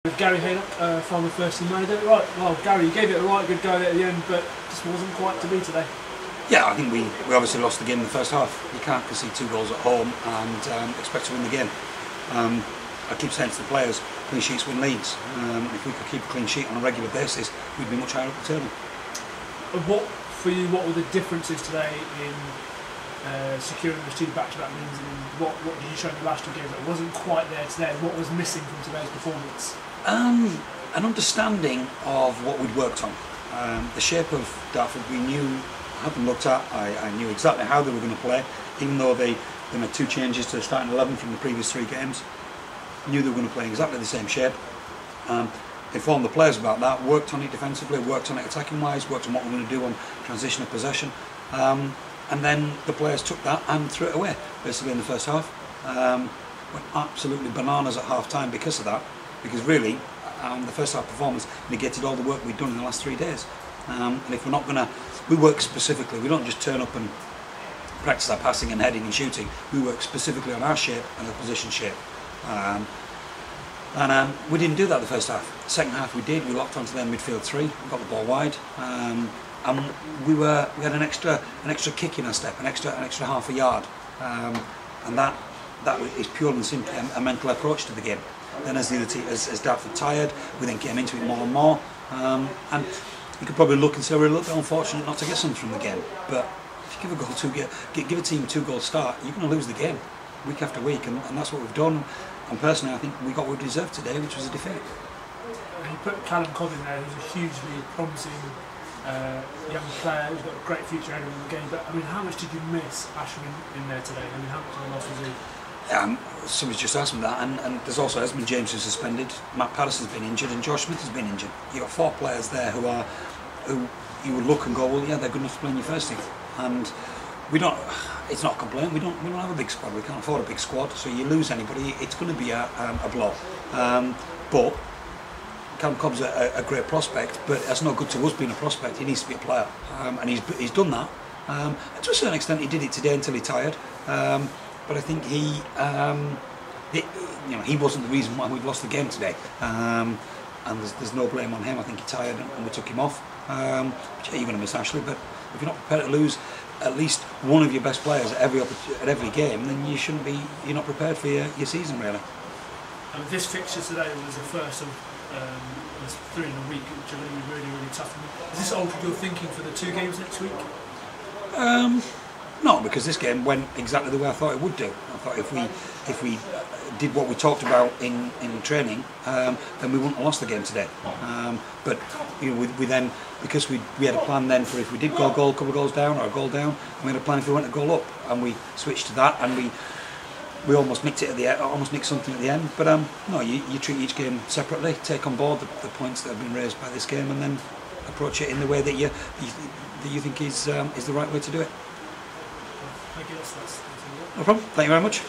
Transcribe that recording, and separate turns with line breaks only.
With Garry Haylock, Farnborough first team manager. Right, well, Garry, you gave it a right good go at the end, but just wasn't quite to be today.
Yeah, I think we obviously lost the game in the first half. You can't concede 2 goals at home and expect to win the game. I keep saying to the players, clean sheets win leagues. If we could keep a clean sheet on a regular basis, we'd be much higher up the table.
What were the differences today in securing those 2 back-to-back wins, and what did you show in the last 2 games that wasn't quite there today? What was missing from today's performance?
An understanding of what we'd worked on. The shape of Dartford we knew, hadn't looked at. I knew exactly how they were going to play, even though they made 2 changes to the starting 11 from the previous 3 games. Knew they were going to play exactly the same shape. Informed the players about that, worked on it defensively, worked on it attacking wise, worked on what we're going to do on transition of possession. And then the players took that and threw it away, basically in the first half. Went absolutely bananas at half time because of that, because really the first half performance negated all the work we'd done in the last 3 days. And if we're not going to, we work specifically, we don't just turn up and practice our passing and heading and shooting, we work specifically on our shape and the position shape. We didn't do that the first half. The second half we did, we locked onto their midfield 3, got the ball wide, and we had an extra kick in our step, an extra half a yard, and that is purely and simply a mental approach to the game. Then as Dartford tired, we then came into it more and more, and you could probably look and say we're a little bit unfortunate not to get something from the game. But if you give a team a 2-goal start, you're going to lose the game week after week, and that's what we've done. And personally, I think we got what we deserved today, which was a defeat.
You put Callum Cobb in there, who's a hugely promising young player who's got a great future ahead of him in the game. But I mean, how much did you miss Ashwin in there today? I mean, how much of a loss was he?
Somebody's just asked me that, and there's also Esmond James who's suspended, Matt Patterson's been injured, and Josh Smith has been injured. You've got 4 players there who you would look and go, well, yeah, they're good enough to play in your first team. And we don't. It's not a complaint. We don't have a big squad. We can't afford a big squad. So you lose anybody, it's going to be a blow. But Callum Cobb's a great prospect, but that's no good to us being a prospect. He needs to be a player, and he's done that. And to a certain extent, he did it today until he tired. But I think he wasn't the reason why we've lost the game today. And there's no blame on him. I think he tired, and we took him off. Yeah, you're going to miss Ashley, but if you're not prepared to lose at least one of your best players at every game, then you're not prepared for your season, really.
And this fixture today was the first of 3 in a week, which are going to be really, really tough. Has this altered your thinking for the 2 games next week?
No, because this game went exactly the way I thought it would do. I thought if we did what we talked about in training, then we wouldn't have lost the game today. But you know, we then, because we had a plan then for if we did go a couple of goals down or a goal down, and we had a plan if we went a goal up, and we switched to that, and we almost nicked it at the end, almost nicked something at the end. But no, you treat each game separately, take on board the points that have been raised by this game, and then approach it in the way that you think is the right way to do it.
Thank you.
No problem. Thank you very much.